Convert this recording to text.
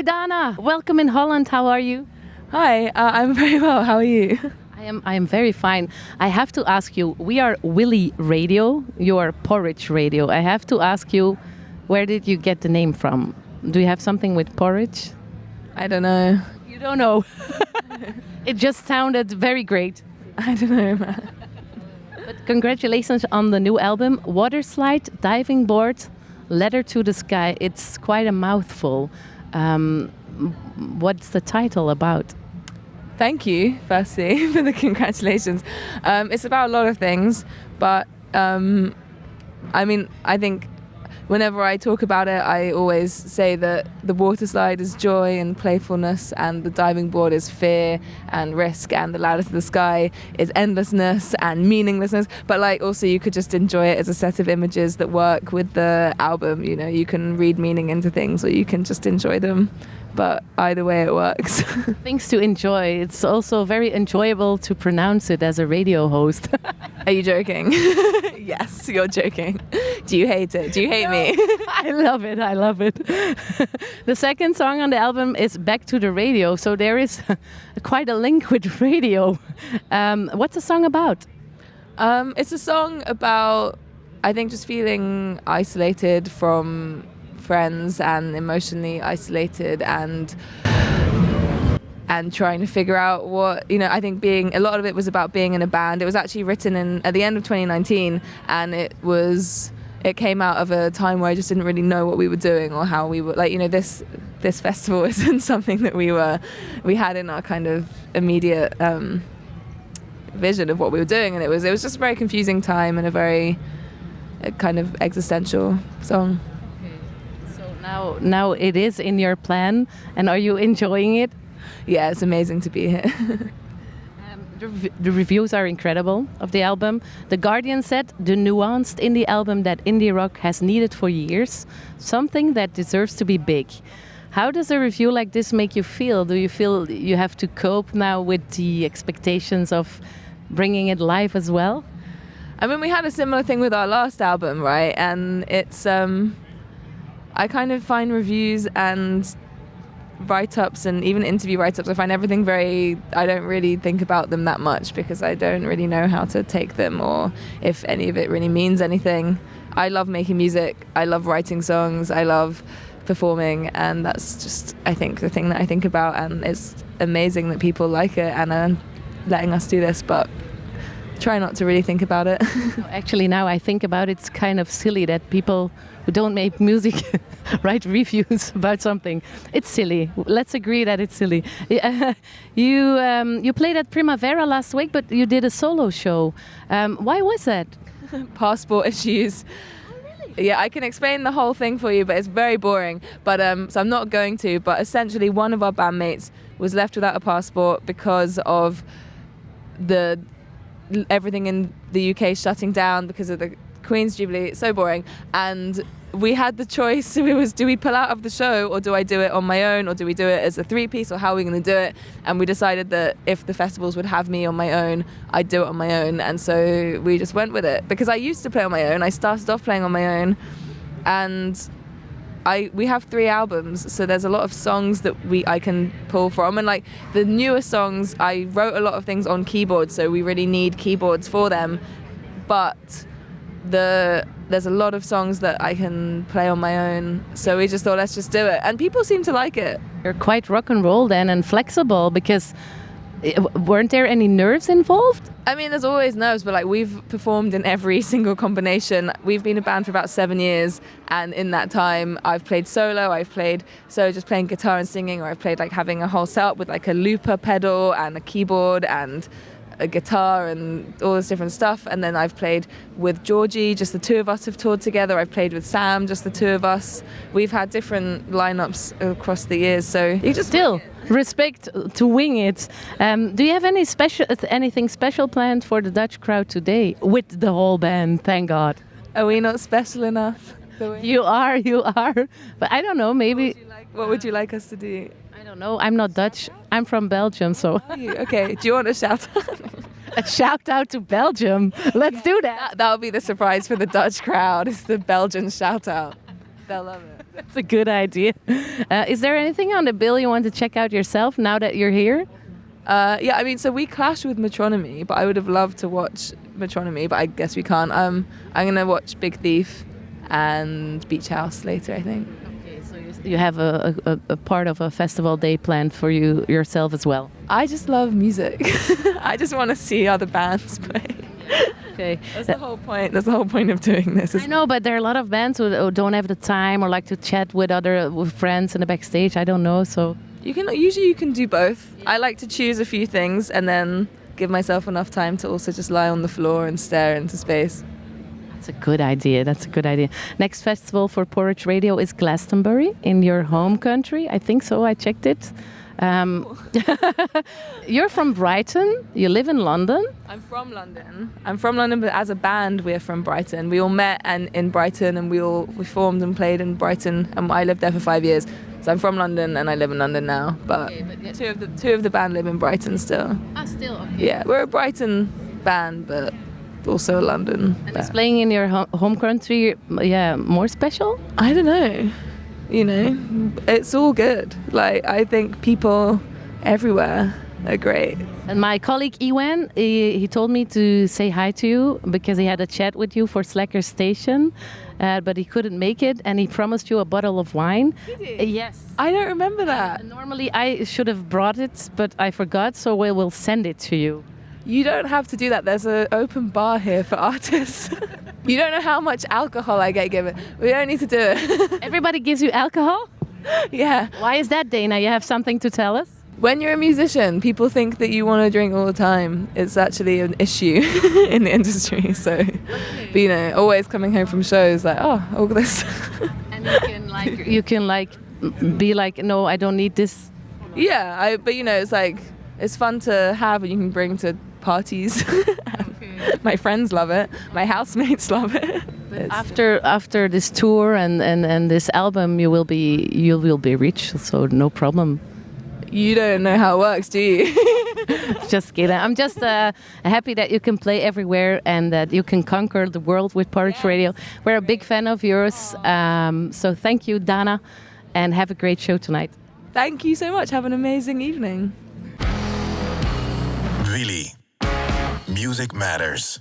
Hi Dana, welcome in Holland. How are you? Hi, I'm very well. How are you? I am very fine. I have to ask you, we are Willy Radio, you are Porridge Radio. I have to ask you, where did you get the name from? Do you have something with porridge? I don't know. You don't know. It just sounded very great. I don't know, man. But congratulations on the new album, Water Slide, Diving Board, Letter to the Sky. It's quite a mouthful. What's the title about? Thank you, firstly, for the congratulations. It's about a lot of things, but I think whenever I talk about it, I always say that the water slide is joy and playfulness, and the diving board is fear and risk, and the ladder to the sky is endlessness and meaninglessness. But also you could just enjoy it as a set of images that work with the album. You know, you can read meaning into things, or you can just enjoy them. But either way, it works. Things to enjoy. It's also very enjoyable to pronounce it as a radio host. Are you joking? Yes, you're joking. Do you hate it? Do you hate me? I love it. I love it. The second song on the album is Back to the Radio. So there is quite a link with radio. What's the song about? It's a song about, I think, just feeling isolated from friends and emotionally isolated and trying to figure out what, I think a lot of it was about being in a band. It was actually written at the end of 2019, and it came out of a time where I just didn't really know what we were doing or how we were, this festival isn't something that we had in our kind of immediate vision of what we were doing, and it was just a very confusing time and a very kind of existential song. Now it is in your plan, and are you enjoying it? Yeah, it's amazing to be here. The reviews are incredible of the album. The Guardian said, the nuanced indie album that indie rock has needed for years, something that deserves to be big. How does a review like this make you feel? Do you feel you have to cope now with the expectations of bringing it live as well? I mean, we had a similar thing with our last album, right? And it's... I kind of find reviews and write-ups and even interview write-ups, I find everything I don't really think about them that much because I don't really know how to take them or if any of it really means anything. I love making music, I love writing songs, I love performing, and that's just, I think, the thing that I think about, and it's amazing that people like it and are letting us do this, but try not to really think about it. Actually, now I think about it, it's kind of silly that people who don't make music write reviews about something. It's silly. Let's agree that it's silly. You played at Primavera last week, but you did a solo show. Why was that? Passport issues. Oh, really? Yeah, I can explain the whole thing for you, but it's very boring. But so I'm not going to. But essentially, one of our bandmates was left without a passport because of everything in the UK shutting down because of the Queen's Jubilee. It's so boring. And we had the choice. It was, do we pull out of the show, or do I do it on my own, or do we do it as a three-piece, or how are we going to do it? And we decided that if the festivals would have me on my own, I'd do it on my own. And so we just went with it. Because I used to play on my own. I started off playing on my own. And we have 3 albums, so there's a lot of songs that I can pull from, and the newer songs, I wrote a lot of things on keyboard, so we really need keyboards for them, but there's a lot of songs that I can play on my own, so we just thought, let's just do it, and people seem to like it. You're quite rock and roll then, and flexible, because weren't there any nerves involved? I mean, there's always nerves, but we've performed in every single combination. We've been a band for about 7 years, and in that time I've played solo, just playing guitar and singing, or I've played having a whole setup with a looper pedal and a keyboard and a guitar and all this different stuff. And then I've played with Georgie, just the 2 of us have toured together. I've played with Sam, just the 2 of us. We've had different lineups across the years, so you just still respect to wing it. Do you have anything special planned for the Dutch crowd today with the whole band? Thank God. Are we not special enough? You are. But I don't know, maybe. What would you like us to do? I don't know. I'm not Dutch. I'm from Belgium, so. Okay. Do you want a shout out? A shout out to Belgium. Let's do that. That'll be the surprise for the Dutch crowd. It's the Belgian shout out. They'll love it. That's a good idea. Is there anything on the bill you want to check out yourself now that you're here? Yeah, I mean, so we clash with Metronomy, but I would have loved to watch Metronomy, but I guess we can't. I'm going to watch Big Thief and Beach House later, I think. Okay, so you have a part of a festival day planned for you yourself as well. I just love music. I just want to see other bands play. Okay. That's the whole point. That's the whole point of doing this. I know, but there are a lot of bands who don't have the time or like to chat with with friends in the backstage. I don't know, so You can do both. I like to choose a few things and then give myself enough time to also just lie on the floor and stare into space. that's a good idea. That's a good idea. Next festival for Porridge Radio is Glastonbury in your home country. I think so. I checked it. You're from Brighton. You live in London. I'm from London, but as a band, we're from Brighton. We all met in Brighton, and we formed and played in Brighton. And I lived there for 5 years. So I'm from London, and I live in London now. But, two of the band live in Brighton still. Ah, still okay. Yeah, we're a Brighton band, but also a London. And is playing in your home country, more special? I don't know. You know, it's all good. Like, I think people everywhere are great. And my colleague Iwan, he told me to say hi to you because he had a chat with you for Slacker Station, but he couldn't make it, and he promised you a bottle of wine. Did he? Yes. I don't remember that. Normally I should have brought it, but I forgot, so we will send it to you. You don't have to do that. There's an open bar here for artists. You don't know how much alcohol I get given. We don't need to do it. Everybody gives you alcohol? Yeah. Why is that, Dana? You have something to tell us? When you're a musician, people think that you want to drink all the time. It's actually an issue in the industry. So, but, you know, always coming home from shows like, oh, all this. And you can be like, no, I don't need this. Yeah, but you know, it's fun to have, and you can bring to parties. My friends love it. My housemates love it. After this tour and this album, you will be rich, so no problem. You don't know how it works, do you? Just kidding. I'm just happy that you can play everywhere and that you can conquer the world with Porridge Radio. We're a big fan of yours. So thank you, Dana, and have a great show tonight. Thank you so much. Have an amazing evening. Willy. Music matters.